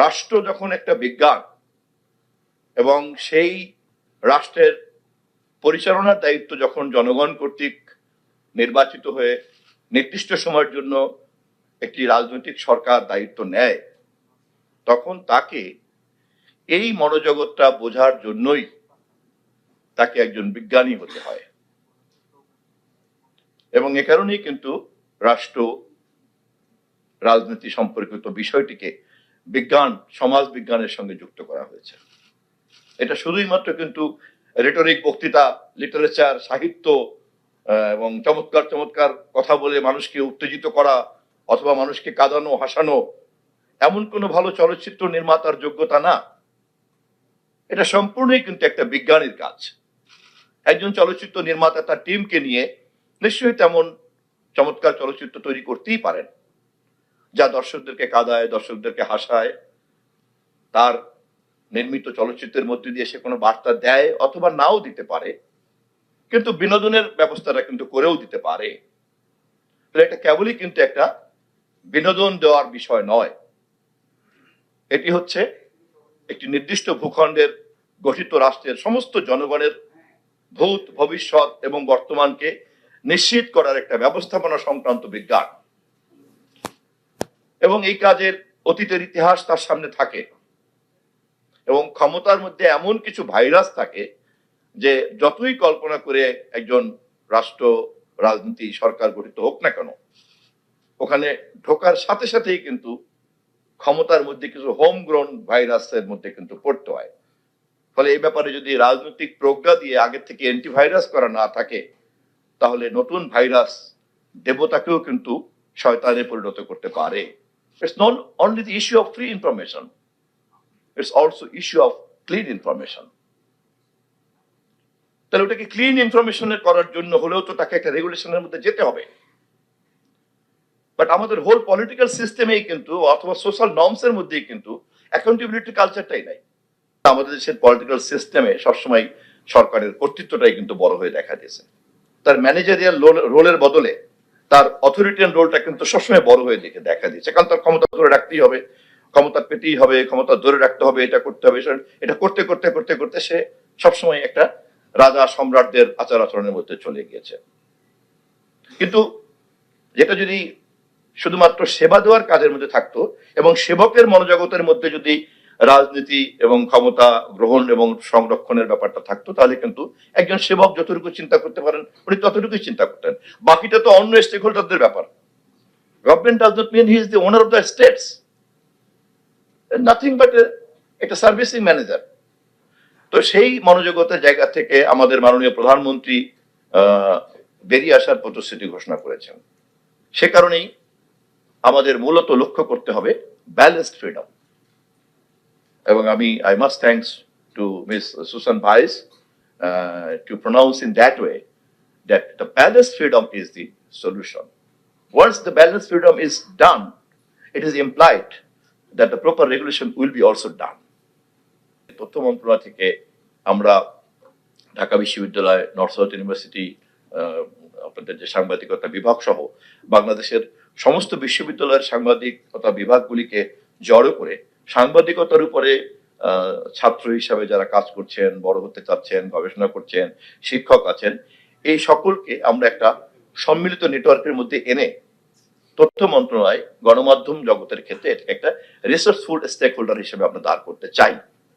রাষ্ট্র যখন একটা বিজ্ঞান এবং সেই রাষ্ট্রের পরিচালনার দায়িত্ব যখন জনগণ কর্তৃক নির্বাচিত হয়ে নির্দিষ্ট সময়ের জন্য একটি রাজনৈতিক সরকার দায়িত্ব নেয়, তখন তাকে এই মনোজগৎটা বোঝার জন্যই তাকে একজন বিজ্ঞানী হতে হয়। এবং এ কারণেই কিন্তু রাষ্ট্র রাজনীতি সম্পর্কিত বিষয়টিকে বিজ্ঞান, সমাজ বিজ্ঞানের সঙ্গে যুক্ত করা হয়েছে। এটা শুধুই মাত্র কিন্তু রেটরিক, বক্তৃতা, লিটারেচার, সাহিত্য এবং চমৎকার চমৎকার কথা বলে মানুষকে উত্তেজিত করা অথবা মানুষকে কাঁদানো, হাসানো, এমন কোনো ভালো চলচ্চিত্র নির্মাতার যোগ্যতা না। এটা সম্পূর্ণই কিন্তু একটা বিজ্ঞানীর কাজ। একজন চলচ্চিত্র নির্মাতা তার টিমকে নিয়ে নিশ্চয়ই তেমন চমৎকার চলচ্চিত্র তৈরি করতেই পারেন, যা দর্শকদেরকে কাঁদায়, দর্শকদেরকে হাসায়, তার নির্মিত চলচ্চিত্রের মধ্যে দিয়ে সে কোনো বার্তা দেয় অথবা নাও দিতে পারে, কিন্তু বিনোদনের ব্যবস্থাটা কিন্তু করেও দিতে পারে। এটা কেবলই কিন্তু একটা বিনোদন দেওয়ার বিষয় নয়, এটি হচ্ছে একটি নির্দিষ্ট ভূখণ্ডের গঠিত রাষ্ট্রের সমস্ত জনগণের ভূত, ভবিষ্যৎ এবং বর্তমানকে নিশ্চিত করার একটা ব্যবস্থাপনা সংক্রান্ত বিজ্ঞান। এবং এই কাজের অতীতের ইতিহাস তার সামনে থাকে এবং ক্ষমতার মধ্যে এমন কিছু ভাইরাস থাকে যে যতই কল্পনা করে একজন রাষ্ট্র, রাজনীতি, সরকার গঠিত হোক না কেন, ওখানে ঢোকার সাথে সাথেই কিন্তু ক্ষমতার মধ্যে কিছু হোম গ্রোন ভাইরাসের মধ্যে কিন্তু পড়তে হয়। ফলে এই ব্যাপারে যদি রাজনৈতিক প্রজ্ঞা দিয়ে আগে থেকে অ্যান্টিভাইরাস করা না থাকে, তাহলে নতুন ভাইরাস দেবতাকেও কিন্তু শয়তানে পরিণত করতে পারে। It's not only the issue of free information, it's also issue of clean information. তাহলে ওটাকে ক্লিন ইনফরমেশনের করার জন্য হলেও তো তাকে একটা রেগুলেশনের মধ্যে যেতে হবে। বাট আমাদের হোল পলিটিক্যাল সিস্টেমেই কিন্তু অথবা সোশ্যাল নর্মসের মধ্যেই কিন্তু অ্যাকাউন্টেবিলিটি কালচারটাই নাই। আমাদের দেশের পলিটিক্যাল সিস্টেমে সবসময় সরকারের কর্তৃত্বটাই কিন্তু বড় হয়ে দেখা দিয়েছে। তার ম্যানেজারিয়াল রোলের বদলে তার অথরিটিয়ান রোলটা কিন্তু সবসময় বড় হয়ে দেখা দিয়েছে। কারণ তার ক্ষমতা ধরে রাখতেই হবে, ক্ষমতা পেতেই হবে, ক্ষমতা ধরে রাখতে হবে, এটা করতে হবে, এটা করতে করতে করতে করতে সে সবসময় একটা রাজা সম্রাটদের আচার আচরণের মধ্যে চলে গিয়েছে। কিন্তু যেটা যদি শুধুমাত্র সেবা দেওয়ার কাজের মধ্যে থাকতো এবং সেবকের মনোজগতের মধ্যে যদি রাজনীতি এবং ক্ষমতা গ্রহণ এবং সংরক্ষণের ব্যাপারটা থাকতো, তাহলে কিন্তু একজন সেবক যতটুকু চিন্তা করতে পারেন উনি ততটুকুই চিন্তা করতেন। বাকিটা তো অন্য স্টেক হোল্ডারদের ব্যাপার। Government does not mean he is the owner of the states, nothing but একটা সার্ভিসিং ম্যানেজার। তো সেই মনোজগতের জায়গা থেকে আমাদের মাননীয় প্রধানমন্ত্রী বেরিয়ে আসার প্রতিশ্রুতি ঘোষণা করেছেন। সে কারণেই আমাদের মূলত লক্ষ্য করতে হবে ব্যালেন্সড ফ্রিডম। এবং I must thanks to Ms. Susan Bais to pronounce in that way that the balanced freedom is the solution. Once the balanced freedom is done, it is implied that the proper regulation will be also done. তথ্য মন্ত্রণালয় থেকে আমরা ঢাকা বিশ্ববিদ্যালয়, north south university, আপনাদের যে সাংবাদিকতা বিভাগ সহ বাংলাদেশের সমস্ত বিশ্ববিদ্যালয়ের সাংবাদিকতা বিভাগগুলিকে জড়ো করে সাংবাদিকতার উপরে ছাত্র হিসাবে যারা কাজ করছেন, বড় হতে চাচ্ছেন, গবেষণা করছেন, শিক্ষক আছেন, এই সকলকে আমরা একটা সম্মিলিত নেটওয়ার্কের মধ্যে এনে তথ্য মন্ত্রণালয় গণমাধ্যম জগতের ক্ষেত্রে এটাকে একটা রিসোর্সফুল স্টেক হোল্ডার হিসেবে আমরা দাঁড় করতে চাই।